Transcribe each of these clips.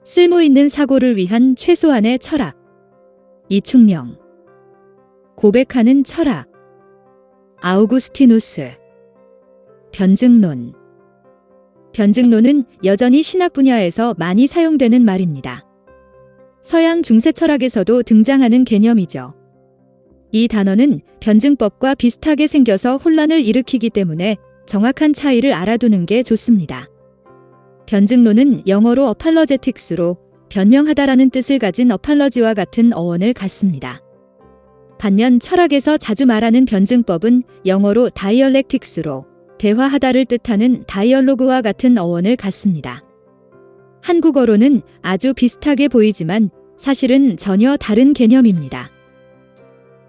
쓸모있는 사고를 위한 최소한의 철학. 이충령. 고백하는 철학. 아우구스티누스. 변증론. 변증론은 여전히 신학 분야에서 많이 사용되는 말입니다. 서양 중세 철학에서도 등장하는 개념이죠. 이 단어는 변증법과 비슷하게 생겨서 혼란을 일으키기 때문에 정확한 차이를 알아두는 게 좋습니다. 변증론은 영어로 apologetics로 변명하다라는 뜻을 가진 apology와 같은 어원을 갖습니다. 반면 철학에서 자주 말하는 변증법은 영어로 dialectics로 대화하다를 뜻하는 다이얼로그와 같은 어원을 갖습니다. 한국어로는 아주 비슷하게 보이지만 사실은 전혀 다른 개념입니다.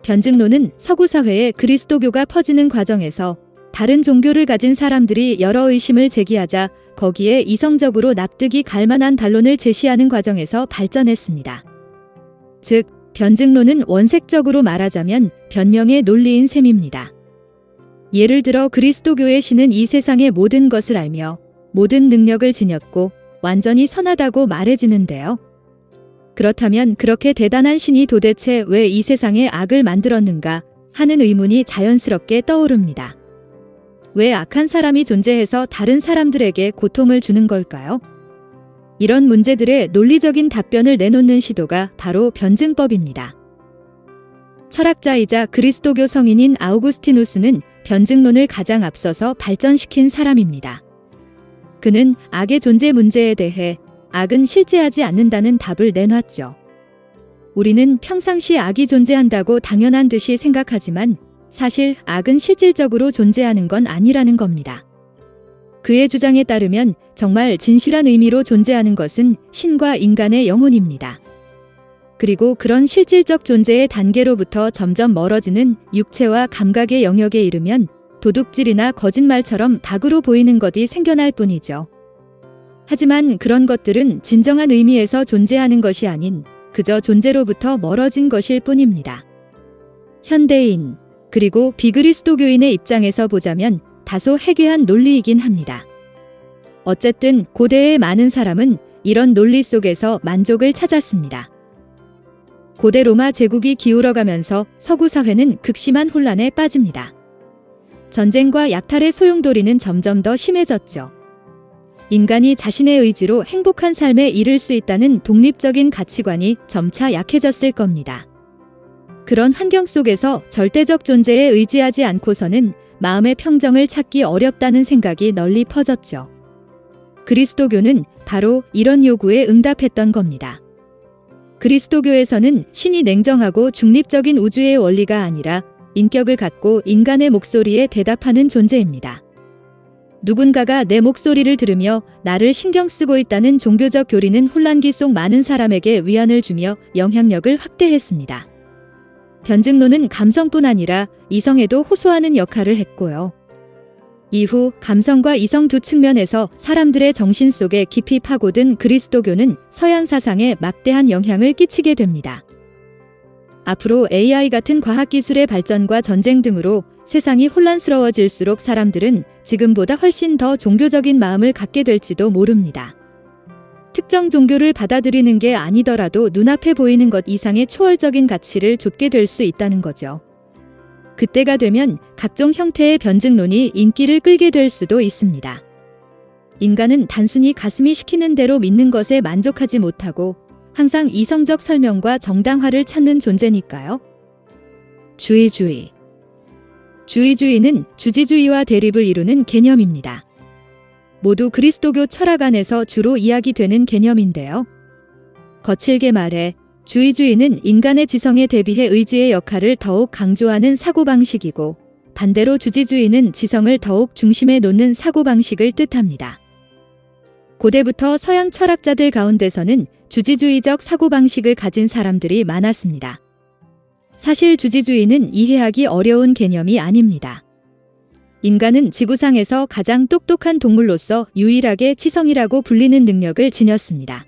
변증론은 서구 사회에 그리스도교가 퍼지는 과정에서 다른 종교를 가진 사람들이 여러 의심을 제기하자 거기에 이성적으로 납득이 갈 만한 반론을 제시하는 과정에서 발전했습니다. 즉, 변증론은 원색적으로 말하자면 변명의 논리인 셈입니다. 예를 들어 그리스도교의 신은 이 세상의 모든 것을 알며 모든 능력을 지녔고 완전히 선하다고 말해지는데요. 그렇다면 그렇게 대단한 신이 도대체 왜 이 세상에 악을 만들었는가 하는 의문이 자연스럽게 떠오릅니다. 왜 악한 사람이 존재해서 다른 사람들에게 고통을 주는 걸까요? 이런 문제들의 논리적인 답변을 내놓는 시도가 바로 변증법입니다. 철학자이자 그리스도교 성인인 아우구스티누스는 변증론을 가장 앞서서 발전시킨 사람입니다. 그는 악의 존재 문제에 대해 악은 실제하지 않는다는 답을 내놨죠. 우리는 평상시 악이 존재한다고 당연한 듯이 생각하지만 사실 악은 실질적으로 존재하는 건 아니라는 겁니다. 그의 주장에 따르면 정말 진실한 의미로 존재하는 것은 신과 인간의 영혼입니다. 그리고 그런 실질적 존재의 단계로부터 점점 멀어지는 육체와 감각의 영역에 이르면 도둑질이나 거짓말처럼 악으로 보이는 것이 생겨날 뿐이죠. 하지만 그런 것들은 진정한 의미에서 존재하는 것이 아닌 그저 존재로부터 멀어진 것일 뿐입니다. 현대인, 그리고 비그리스도교인의 입장에서 보자면 다소 해괴한 논리이긴 합니다. 어쨌든 고대의 많은 사람은 이런 논리 속에서 만족을 찾았습니다. 고대 로마 제국이 기울어가면서 서구 사회는 극심한 혼란에 빠집니다. 전쟁과 약탈의 소용돌이는 점점 더 심해졌죠. 인간이 자신의 의지로 행복한 삶에 이를 수 있다는 독립적인 가치관이 점차 약해졌을 겁니다. 그런 환경 속에서 절대적 존재에 의지하지 않고서는 마음의 평정을 찾기 어렵다는 생각이 널리 퍼졌죠. 그리스도교는 바로 이런 요구에 응답했던 겁니다. 그리스도교에서는 신이 냉정하고 중립적인 우주의 원리가 아니라 인격을 갖고 인간의 목소리에 대답하는 존재입니다. 누군가가 내 목소리를 들으며 나를 신경 쓰고 있다는 종교적 교리는 혼란기 속 많은 사람에게 위안을 주며 영향력을 확대했습니다. 변증론은 감성뿐 아니라 이성에도 호소하는 역할을 했고요. 이후 감성과 이성 두 측면에서 사람들의 정신 속에 깊이 파고든 그리스도교는 서양 사상에 막대한 영향을 끼치게 됩니다. 앞으로 AI 같은 과학기술의 발전과 전쟁 등으로 세상이 혼란스러워질수록 사람들은 지금보다 훨씬 더 종교적인 마음을 갖게 될지도 모릅니다. 특정 종교를 받아들이는 게 아니더라도 눈앞에 보이는 것 이상의 초월적인 가치를 좇게 될 수 있다는 거죠. 그때가 되면 각종 형태의 변증론이 인기를 끌게 될 수도 있습니다. 인간은 단순히 가슴이 시키는 대로 믿는 것에 만족하지 못하고 항상 이성적 설명과 정당화를 찾는 존재니까요. 주의주의. 주의주의는 주지주의와 대립을 이루는 개념입니다. 모두 그리스도교 철학 안에서 주로 이야기되는 개념인데요. 거칠게 말해 주의주의는 인간의 지성에 대비해 의지의 역할을 더욱 강조하는 사고방식이고 반대로 주지주의는 지성을 더욱 중심에 놓는 사고방식을 뜻합니다. 고대부터 서양 철학자들 가운데서는 주지주의적 사고방식을 가진 사람들이 많았습니다. 사실 주지주의는 이해하기 어려운 개념이 아닙니다. 인간은 지구상에서 가장 똑똑한 동물로서 유일하게 지성이라고 불리는 능력을 지녔습니다.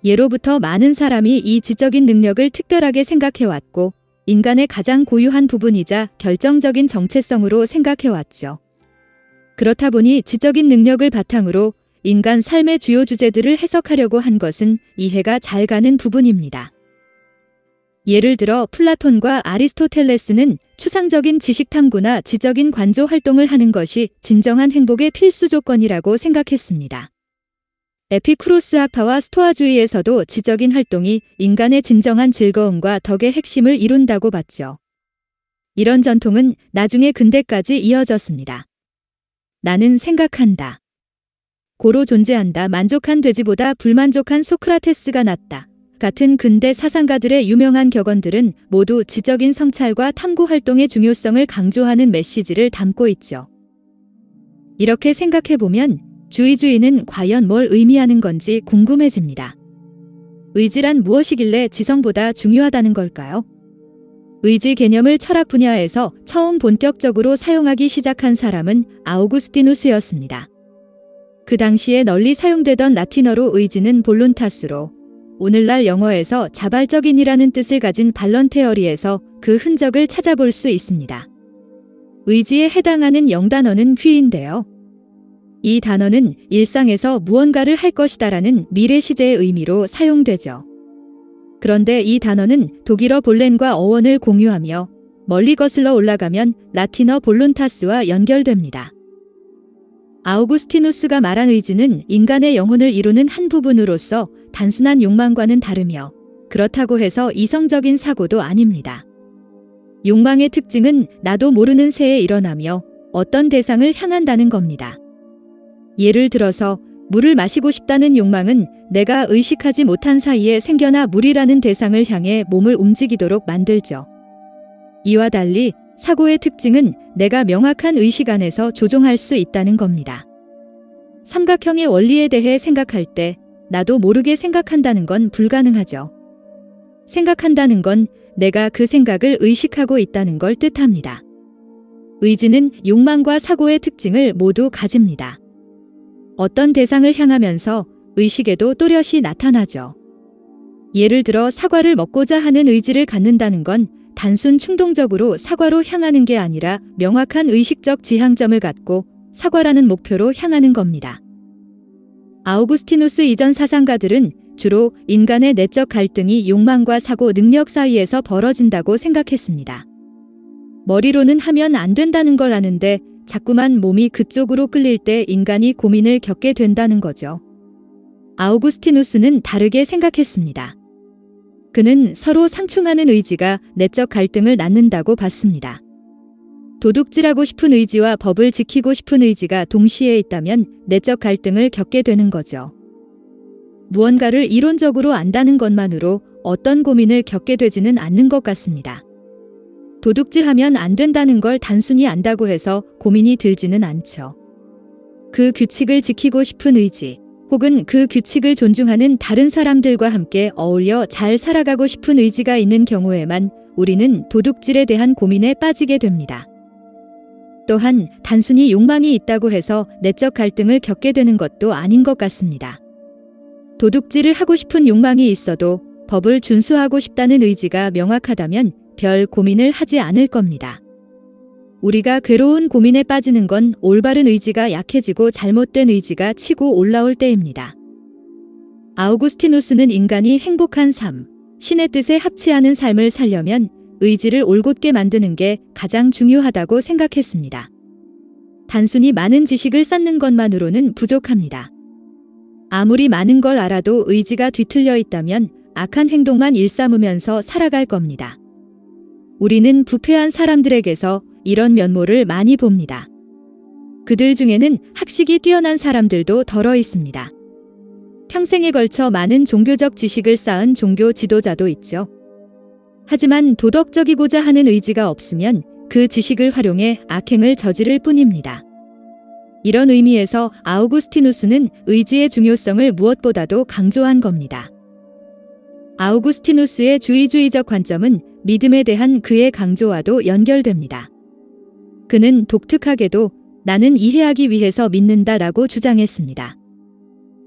예로부터 많은 사람이 이 지적인 능력을 특별하게 생각해왔고 인간의 가장 고유한 부분이자 결정적인 정체성으로 생각해왔죠. 그렇다 보니 지적인 능력을 바탕으로 인간 삶의 주요 주제들을 해석하려고 한 것은 이해가 잘 가는 부분입니다. 예를 들어 플라톤과 아리스토텔레스는 추상적인 지식 탐구나 지적인 관조 활동을 하는 것이 진정한 행복의 필수 조건이라고 생각했습니다. 에피쿠로스 학파와 스토아주의에서도 지적인 활동이 인간의 진정한 즐거움과 덕의 핵심을 이룬다고 봤죠. 이런 전통은 나중에 근대까지 이어졌습니다. 나는 생각한다. 고로 존재한다. 만족한 돼지보다 불만족한 소크라테스가 낫다. 같은 근대 사상가들의 유명한 격언들은 모두 지적인 성찰과 탐구 활동의 중요성을 강조하는 메시지를 담고 있죠. 이렇게 생각해보면 주의주의는 과연 뭘 의미하는 건지 궁금해집니다. 의지란 무엇이길래 지성보다 중요하다는 걸까요? 의지 개념을 철학 분야에서 처음 본격적으로 사용하기 시작한 사람은 아우구스티누스였습니다. 그 당시에 널리 사용되던 라틴어로 의지는 볼룬타스로, 오늘날 영어에서 자발적인이라는 뜻을 가진 발런테어리에서 그 흔적을 찾아볼 수 있습니다. 의지에 해당하는 영단어는 휘인데요. 이 단어는 일상에서 무언가를 할 것이다라는 미래 시제의 의미로 사용되죠. 그런데 이 단어는 독일어 볼렌과 어원을 공유하며 멀리 거슬러 올라가면 라틴어 볼룬타스와 연결됩니다. 아우구스티누스가 말한 의지는 인간의 영혼을 이루는 한 부분으로서 단순한 욕망과는 다르며 그렇다고 해서 이성적인 사고도 아닙니다. 욕망의 특징은 나도 모르는 새에 일어나며 어떤 대상을 향한다는 겁니다. 예를 들어서 물을 마시고 싶다는 욕망은 내가 의식하지 못한 사이에 생겨나 물이라는 대상을 향해 몸을 움직이도록 만들죠. 이와 달리 사고의 특징은 내가 명확한 의식 안에서 조종할 수 있다는 겁니다. 삼각형의 원리에 대해 생각할 때 나도 모르게 생각한다는 건 불가능하죠. 생각한다는 건 내가 그 생각을 의식하고 있다는 걸 뜻합니다. 의지는 욕망과 사고의 특징을 모두 가집니다. 어떤 대상을 향하면서 의식에도 또렷이 나타나죠. 예를 들어 사과를 먹고자 하는 의지를 갖는다는 건 단순 충동적으로 사과로 향하는 게 아니라 명확한 의식적 지향점을 갖고 사과라는 목표로 향하는 겁니다. 아우구스티누스 이전 사상가들은 주로 인간의 내적 갈등이 욕망과 사고 능력 사이에서 벌어진다고 생각했습니다. 머리로는 하면 안 된다는 걸 아는데 자꾸만 몸이 그쪽으로 끌릴 때 인간이 고민을 겪게 된다는 거죠. 아우구스티누스는 다르게 생각했습니다. 그는 서로 상충하는 의지가 내적 갈등을 낳는다고 봤습니다. 도둑질하고 싶은 의지와 법을 지키고 싶은 의지가 동시에 있다면 내적 갈등을 겪게 되는 거죠. 무언가를 이론적으로 안다는 것만으로 어떤 고민을 겪게 되지는 않는 것 같습니다. 도둑질하면 안 된다는 걸 단순히 안다고 해서 고민이 들지는 않죠. 그 규칙을 지키고 싶은 의지, 혹은 그 규칙을 존중하는 다른 사람들과 함께 어울려 잘 살아가고 싶은 의지가 있는 경우에만 우리는 도둑질에 대한 고민에 빠지게 됩니다. 또한 단순히 욕망이 있다고 해서 내적 갈등을 겪게 되는 것도 아닌 것 같습니다. 도둑질을 하고 싶은 욕망이 있어도 법을 준수하고 싶다는 의지가 명확하다면 별 고민을 하지 않을 겁니다. 우리가 괴로운 고민에 빠지는 건 올바른 의지가 약해지고 잘못된 의지가 치고 올라올 때입니다. 아우구스티누스는 인간이 행복한 삶, 신의 뜻에 합치하는 삶을 살려면 의지를 올곧게 만드는 게 가장 중요하다고 생각했습니다. 단순히 많은 지식을 쌓는 것만으로는 부족합니다. 아무리 많은 걸 알아도 의지가 뒤틀려 있다면 악한 행동만 일삼으면서 살아갈 겁니다. 우리는 부패한 사람들에게서 이런 면모를 많이 봅니다. 그들 중에는 학식이 뛰어난 사람들도 덜어 있습니다. 평생에 걸쳐 많은 종교적 지식을 쌓은 종교 지도자도 있죠. 하지만 도덕적이고자 하는 의지가 없으면 그 지식을 활용해 악행을 저지를 뿐입니다. 이런 의미에서 아우구스티누스는 의지의 중요성을 무엇보다도 강조한 겁니다. 아우구스티누스의 주의주의적 관점은 믿음에 대한 그의 강조와도 연결됩니다. 그는 독특하게도 나는 이해하기 위해서 믿는다라고 주장했습니다.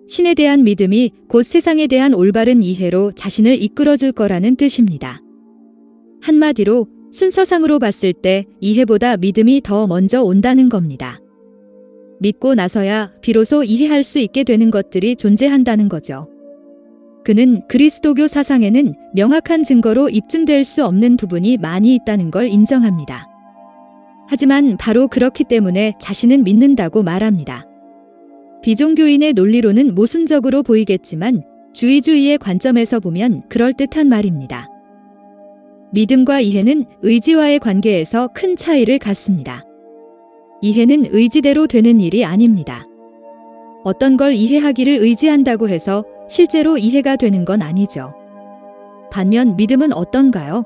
신에 대한 믿음이 곧 세상에 대한 올바른 이해로 자신을 이끌어줄 거라는 뜻입니다. 한마디로 순서상으로 봤을 때 이해보다 믿음이 더 먼저 온다는 겁니다. 믿고 나서야 비로소 이해할 수 있게 되는 것들이 존재한다는 거죠. 그는 그리스도교 사상에는 명확한 증거로 입증될 수 없는 부분이 많이 있다는 걸 인정합니다. 하지만 바로 그렇기 때문에 자신은 믿는다고 말합니다. 비종교인의 논리로는 모순적으로 보이겠지만 주의주의의 관점에서 보면 그럴듯한 말입니다. 믿음과 이해는 의지와의 관계에서 큰 차이를 갖습니다. 이해는 의지대로 되는 일이 아닙니다. 어떤 걸 이해하기를 의지한다고 해서 실제로 이해가 되는 건 아니죠. 반면 믿음은 어떤가요?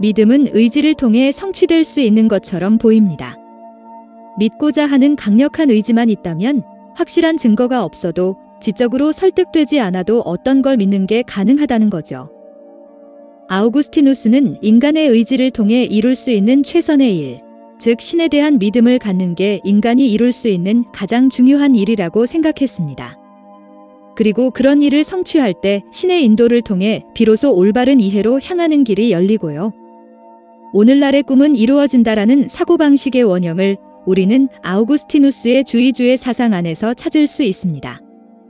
믿음은 의지를 통해 성취될 수 있는 것처럼 보입니다. 믿고자 하는 강력한 의지만 있다면 확실한 증거가 없어도 지적으로 설득되지 않아도 어떤 걸 믿는 게 가능하다는 거죠. 아우구스티누스는 인간의 의지를 통해 이룰 수 있는 최선의 일, 즉 신에 대한 믿음을 갖는 게 인간이 이룰 수 있는 가장 중요한 일이라고 생각했습니다. 그리고 그런 일을 성취할 때 신의 인도를 통해 비로소 올바른 이해로 향하는 길이 열리고요. 오늘날의 꿈은 이루어진다라는 사고방식의 원형을 우리는 아우구스티누스의 주의주의 사상 안에서 찾을 수 있습니다.